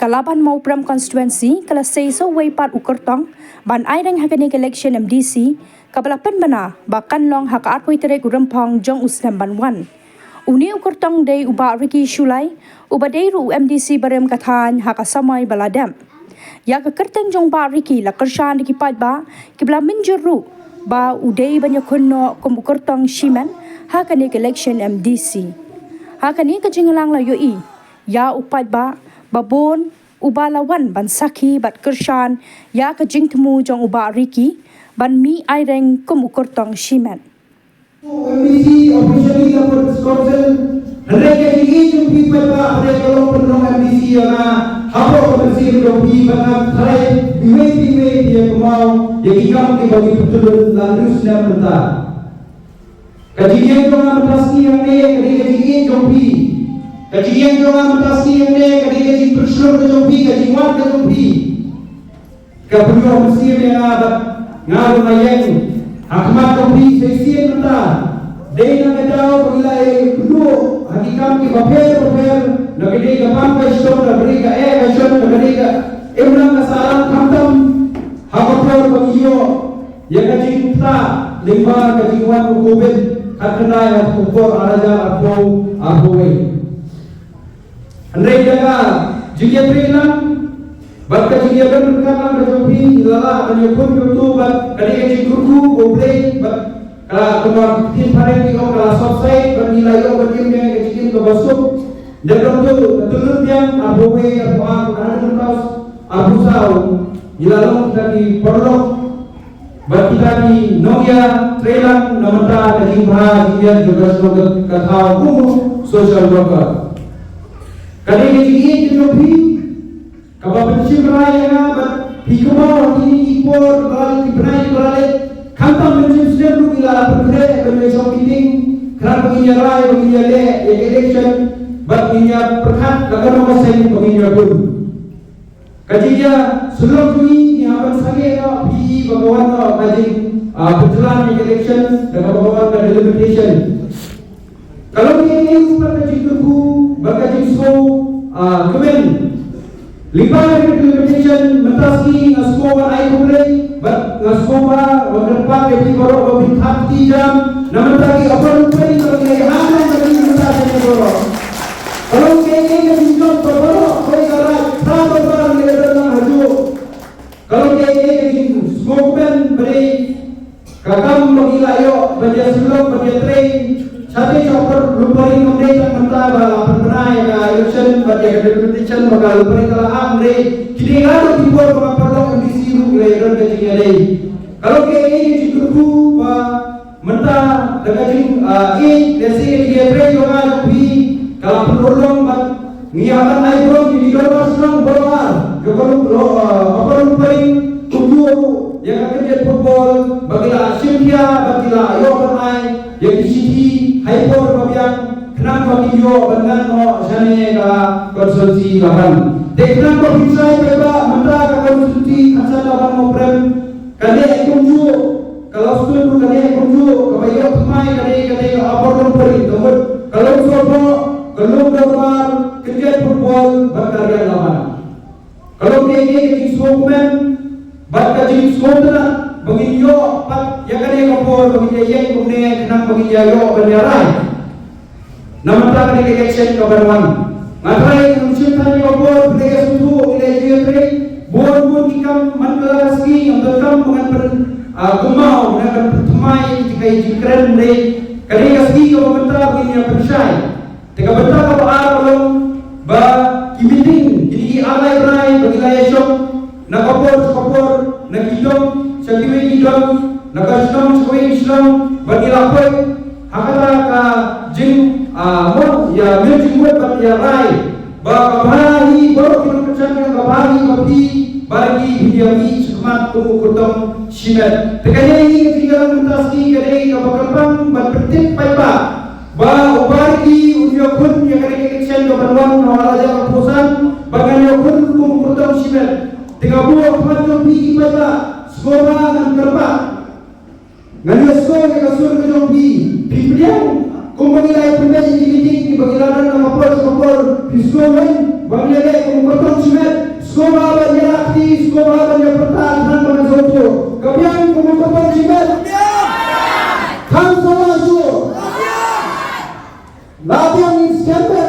Kalaban Maupram constituency kala seiso weipat ukertong ban aireng hakanik election MDC kabalapan bana bakan long haka atpoi terek urempong jong uslam banwan. Uni ukertong day uba Ricky Shulai uba day ru MDC barem kathan haka samai baladam. Ya ka kerteng jong ba Ricky la kershan dikipat ba kibla minjuru ba udai banyak kono kum ukertong shiman hakanik election MDC. Hakanik kejingelang la yoi ya upat ba babon ubalawan ban saki bat kershan ya kejing temu jong uba Ricky ban mi aireng kum ukertong shiman. MDC officially dapat council hendak jadi jom people ba ada kalau penolong MDC yang habo bersih jom people try biwe dia kemau dia ikam ke bagi betul lalu sudah mentah kajian jom mentasi yang ni kajian jom kajian jom mentasi yang ni kajian bersyukur jom kajian wan jom kapunya mesti yang ada ngaru mayang Ahmad Topi sesian mentah Dena kedau pagilai kudu hakikam ki papel nagade ka pampashon nagade ka ekashon nagade ka emna kasaran khamtam hakapor pagiyo yakajing ta lima kajingwan covid khatnai hakupor araja apowe andre jaga jigya prilam bat kajingya ben kalam kajopi lala kanyokun youtube bat kadi kajingkurku goblei bat kalau kemudian hari ini kalau selesai bernilai bernilai kecil ke basuk dan tentu yang abu ada terus abu sau dilalui dari porlok bagi tadi Nokia Trelang namanya dari bahagian juga sebagai kata umum social worker. Kali ini jadi kalau pensiun raya hikmah ini impor balik Kantam menjadi sedang bila bergerak bermesong meeting kerana baginya rai baginya le election baginya perkat lagan nama saya baginya pun kajinya sebelum ini yang akan saya pi bagawan kaji berjalan election dan bagawan delimitation kalau ini seperti kaji tuku bagaji so kemen lipat delimitation mentasi ngaskowan ai kumlei ngaskoma waterpark di Boro Bintang 3 jam namun tadi apa pun bagi hal bagi kita di Boro kalau kayaknya di Boro koi garat berapa barang di dalam haju kalau kayaknya di smokeman beri kakam bagi layo bagi sebelum bagi train satu chopper luparin kemudian mentah bala pernah ya election bagi competition bakal luparin kalau amre kini ada di Boro perlu di Leron kecilnya deh. Kalau kayak ini cukup mentah dekatnya desi dia beri juga lebih kalau perlu ngiakan iPhone di dalam senang berwar. Kalau apa paling tujuh yang kerja football bagilah Cynthia bagilah yo pernah yang di sini hyper bagian kenapa video dengan no sana ka konsumsi lahan. Deknan ko bisa beba mentah ka konsumsi asal lawan Maupram kane kunju kalau sudah kane kunju kabayo pemai kane apor peri kalau sobo kalau gambar kerja football berkarya lawan kalau kene di smokeman bakal jadi smokeman bagi yo pat ya kane kapor bagi yang kumne kenang bagi yo banyarai namanya kane election kabarwan Matrai mencintai obor budaya suku wilayah Jepri bon ikam manggalaski yang berkam dengan gumau dengan pertemai jika jikren dari kadang-kadang kalau bentar begini yang persai jika bentar kalau aralong ba kimiting jadi alai berai bagi wilayah syok nak kopor nak hidung syakiwe hidung nak kasnom syakiwe islam bagi lapoi hakata ka jing mon ya menjing buat ya rai bahahi baru kita percaya bahahi bagi bagi hidupi semat kumukutong simet tekanya ini ketinggalan mentasi kadai kabakarpang berpetik paipa bagi unyokun yang kadai election kabarwan nawalaja kapusan bagan yokun kumukutong simet tengah buah patupi paipa sekolah dan kerpa nganya sekolah kasur kejompi pimpian kung magilay po na yung iliting, ibagilanan ng kapor, piskoin, bagilalay kung matong simet, sekolah benyakti, sekolah berpertahanan dengan sojo. Kemudian kemudian jimat. Kamu sama sojo. Latihan ini siapa?